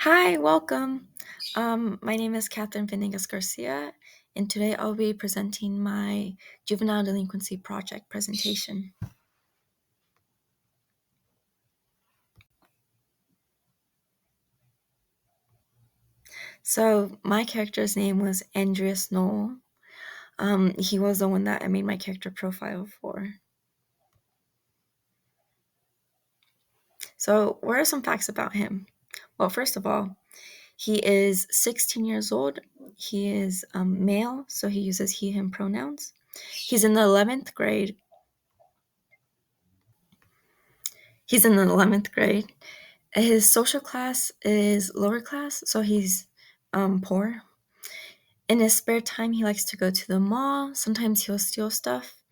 Hi, welcome. My name is Catherine Venegas Garcia, and today I'll be presenting my juvenile delinquency project presentation. So, my character's name was Andreas Knoll. He was the one that I made my character profile for. So, what are some facts about him? Well, first of all, he is 16 years old. He is male, so he uses he, him pronouns. He's in the 11th grade. He's in the 11th grade. His social class is lower class, so he's poor. In his spare time, he likes to go to the mall. Sometimes he'll steal stuff.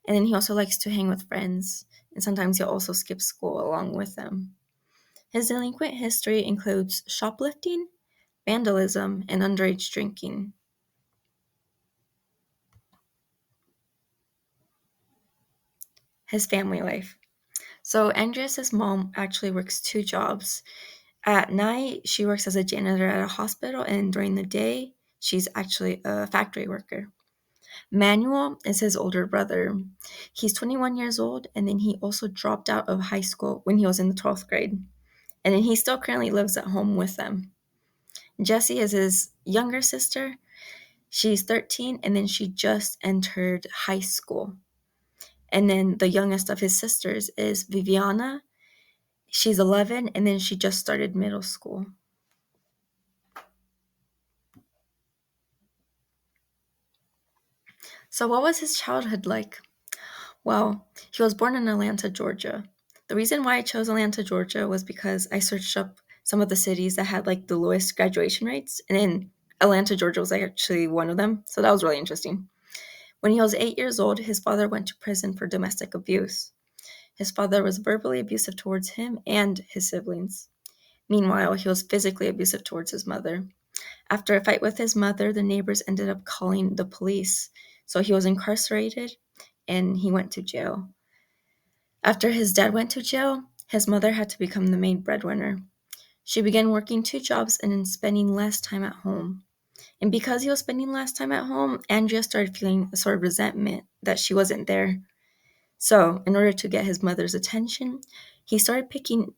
And then he also likes to hang with friends. And sometimes he'll also skip school along with them. His delinquent history includes shoplifting, vandalism, and underage drinking. His family life. So Andreas's mom actually works two jobs. At night, she works as a janitor at a hospital, and during the day, she's actually a factory worker. Manuel is his older brother. He's 21 years old, and then he also dropped out of high school when he was in the 12th grade. And then he still currently lives at home with them. Jessie is his younger sister. She's 13, and then she just entered high school. And then the youngest of his sisters is Viviana. She's 11, and then she just started middle school. So, what was his childhood like? Well, he was born in Atlanta, Georgia. The reason why I chose Atlanta, Georgia was because I searched up some of the cities that had like the lowest graduation rates, and then Atlanta, Georgia was like actually one of them. So that was really interesting. When he was 8 years old, his father went to prison for domestic abuse. His father was verbally abusive towards him and his siblings. Meanwhile, he was physically abusive towards his mother. After a fight with his mother, the neighbors ended up calling the police. So he was incarcerated and he went to jail. After his dad went to jail, his mother had to become the main breadwinner. She began working two jobs and then spending less time at home. And because he was spending less time at home, Andrea started feeling a sort of resentment that she wasn't there. So, in order to get his mother's attention, he started picking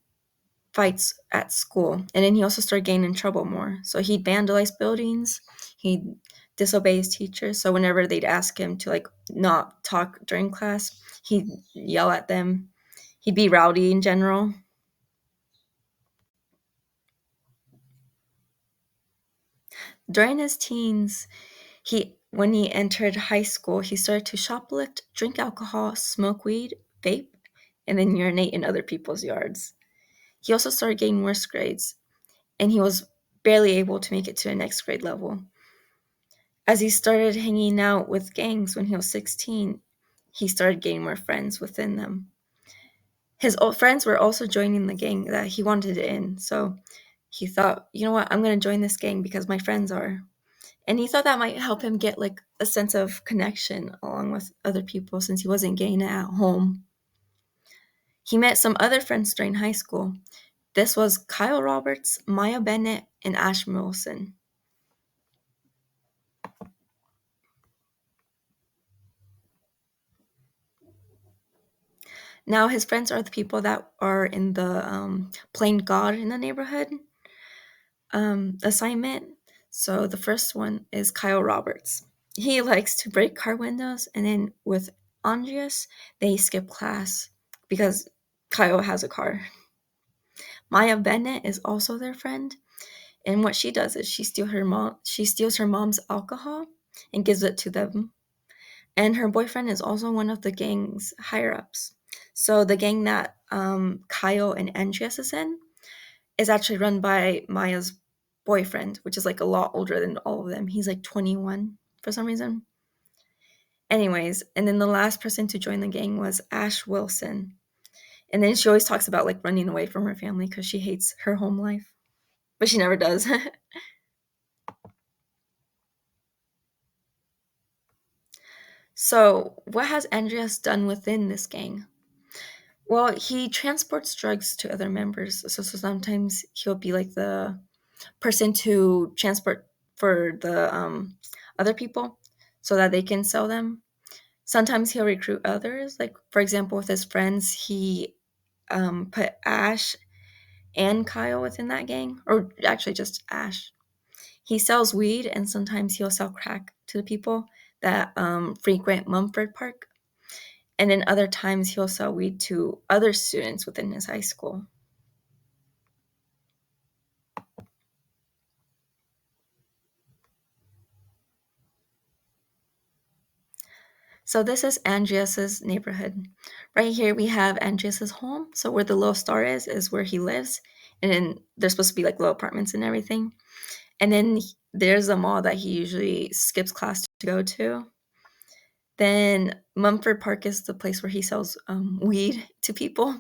fights at school. And then he also started getting in trouble more. So, he'd vandalize buildings, he'd disobey his teachers. So, whenever they'd ask him to like not talk during class, he'd yell at them. He'd be rowdy in general. During his teens, when he entered high school, he started to shoplift, drink alcohol, smoke weed, vape, and then urinate in other people's yards. He also started getting worse grades, and he was barely able to make it to the next grade level. As he started hanging out with gangs when he was 16, he started getting more friends within them. His old friends were also joining the gang that he wanted in, so he thought, you know what, I'm going to join this gang because my friends are. And he thought that might help him get like a sense of connection along with other people since he wasn't getting it at home. He met some other friends during high school. This was Kyle Roberts, Maya Bennett, and Ash Wilson. Now his friends are the people that are in the playing God in the neighborhood assignment. So the first one is Kyle Roberts. He likes to break car windows, and then with Andreas, they skip class because Kyle has a car. Maya Bennett is also their friend, and what she does is she steals her mom's alcohol and gives it to them. And her boyfriend is also one of the gang's higher ups. So the gang that Kyle and Andreas is in is actually run by Maya's boyfriend, which is like a lot older than all of them. He's like 21 for some reason. Anyways, and then the last person to join the gang was Ash Wilson. And then she always talks about like running away from her family because she hates her home life, but she never does. So, what has Andreas done within this gang? Well, he transports drugs to other members. So sometimes he'll be like the person to transport for the other people so that they can sell them. Sometimes he'll recruit others. Like, for example, with his friends, he put Ash and Kyle within that gang, or actually just Ash. He sells weed, and sometimes he'll sell crack to the people that frequent Mumford Park. And then other times he'll sell weed to other students within his high school. So this is Andreas's neighborhood. Right here we have Andreas's home. So where the little star is where he lives. And then there's supposed to be like little apartments and everything. And then there's a mall that he usually skips class to go to. Then Mumford Park is the place where he sells weed to people.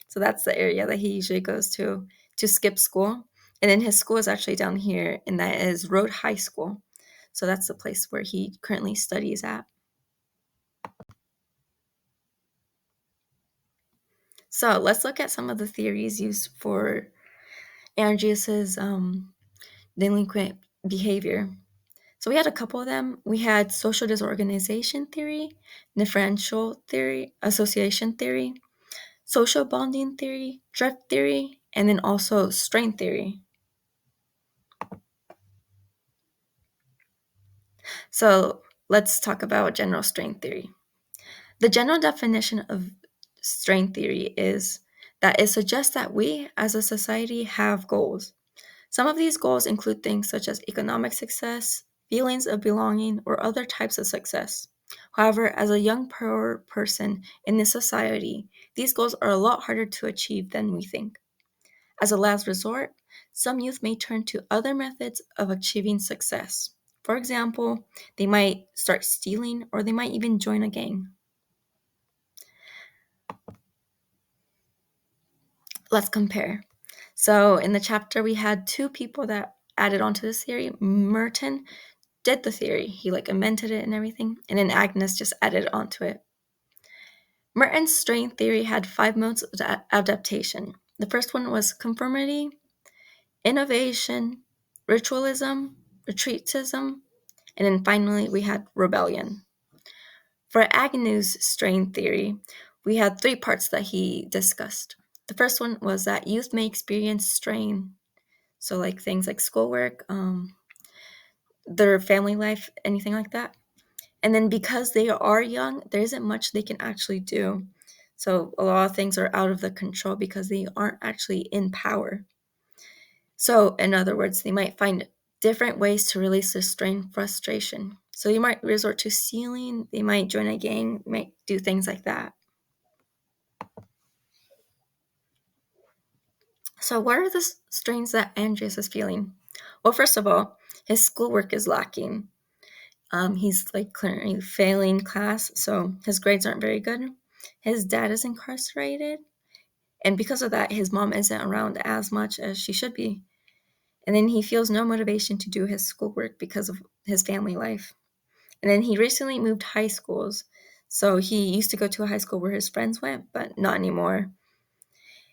So that's the area that he usually goes to skip school. And then his school is actually down here, and that is Road High School. So that's the place where he currently studies at. So let's look at some of the theories used for Andreas's delinquent behavior. So we had a couple of them. We had social disorganization theory, differential theory, association theory, social bonding theory, drift theory, and then also strain theory. So let's talk about general strain theory. The general definition of strain theory is that it suggests that we as a society have goals. Some of these goals include things such as economic success, feelings of belonging, or other types of success. However, as a young person in this society, these goals are a lot harder to achieve than we think. As a last resort, some youth may turn to other methods of achieving success. For example, they might start stealing or they might even join a gang. Let's compare. So, in the chapter, we had two people that added onto this theory. Merton did the theory, he like invented it and everything, and then Agnes just added onto it. Merton's strain theory had 5 modes of adaptation. The first one was conformity, innovation, ritualism, retreatism, and then finally we had rebellion. For Agnew's strain theory, we had 3 parts that he discussed. The first one was that youth may experience strain, so like things like schoolwork, their family life, anything like that. And then because they are young, there isn't much they can actually do. So a lot of things are out of the control because they aren't actually in power. So in other words, they might find different ways to release their strain frustration. So you might resort to stealing, they might join a gang, might do things like that. So what are the strains that Andreas is feeling? Well, first of all, his schoolwork is lacking. He's like currently failing class, so his grades aren't very good. His dad is incarcerated, and because of that, his mom isn't around as much as she should be. And then he feels no motivation to do his schoolwork because of his family life. And then he recently moved high schools. So he used to go to a high school where his friends went, but not anymore.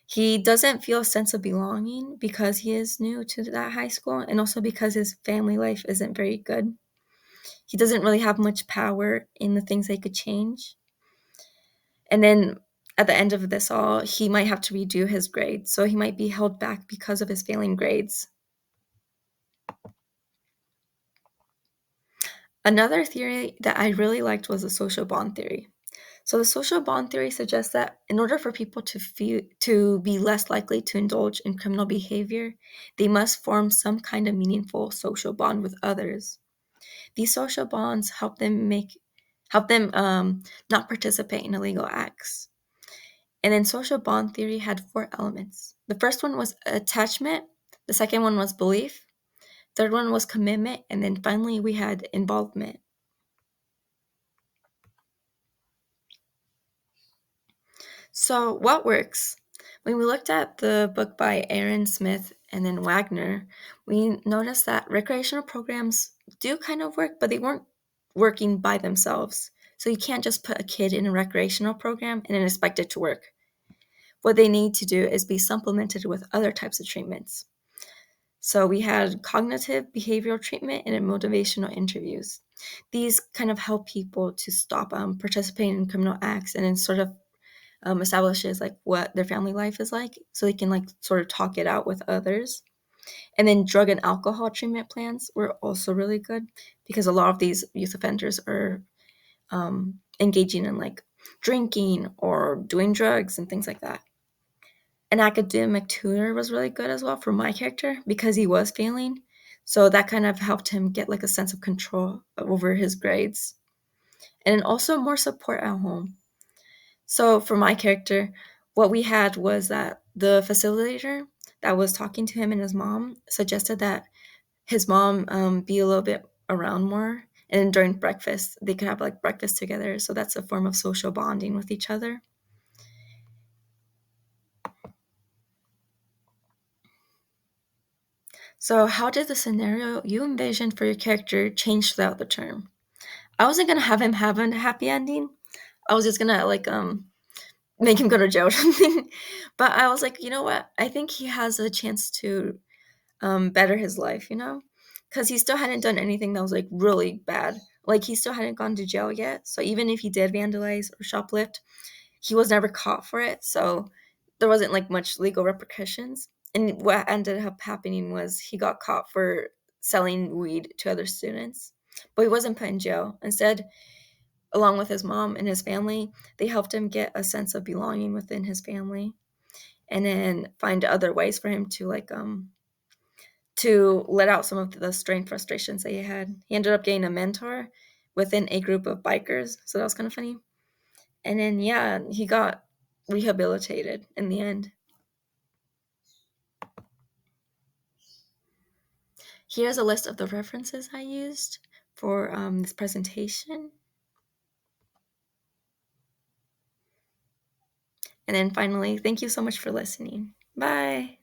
He doesn't feel a sense of belonging because he is new to that high school, and also because his family life isn't very good. He doesn't really have much power in the things they could change. And then at the end of this all, he might have to redo his grades. So he might be held back because of his failing grades. Another theory that I really liked was the social bond theory. So the social bond theory suggests that in order for people to be less likely to indulge in criminal behavior, they must form some kind of meaningful social bond with others. These social bonds help them not participate in illegal acts. And then social bond theory had 4 elements. The first one was attachment, the second one was belief, third one was commitment, and then finally we had involvement. So what works? When we looked at the book by Aaron Smith and then Wagner, we noticed that recreational programs do kind of work, but they weren't working by themselves. So you can't just put a kid in a recreational program and then expect it to work. What they need to do is be supplemented with other types of treatments. So we had cognitive behavioral treatment and motivational interviews. These kind of help people to stop participating in criminal acts, and then sort of establishes like what their family life is like, so they can like sort of talk it out with others. And then drug and alcohol treatment plans were also really good, because a lot of these youth offenders are engaging in like drinking or doing drugs and things like that. An academic tutor was really good as well for my character, because he was failing. So that kind of helped him get like a sense of control over his grades. And also more support at home. So for my character, what we had was that the facilitator that was talking to him and his mom suggested that his mom be a little bit around more. And then during breakfast, they could have like breakfast together. So that's a form of social bonding with each other. So, how did the scenario you envisioned for your character change throughout the term? I wasn't gonna have him have a happy ending. I was just gonna like make him go to jail or something. But I was like, you know what? I think he has a chance to better his life, because he still hadn't done anything that was like really bad. Like he still hadn't gone to jail yet. So even if he did vandalize or shoplift, he was never caught for it. So there wasn't like much legal repercussions. And what ended up happening was he got caught for selling weed to other students, but he wasn't put in jail. Instead, along with his mom and his family, they helped him get a sense of belonging within his family, and then find other ways for him to like to let out some of the strange frustrations that he had. He ended up getting a mentor within a group of bikers, so that was kind of funny. And then yeah, he got rehabilitated in the end. Here's a list of the references I used for this presentation. And then finally, thank you so much for listening. Bye.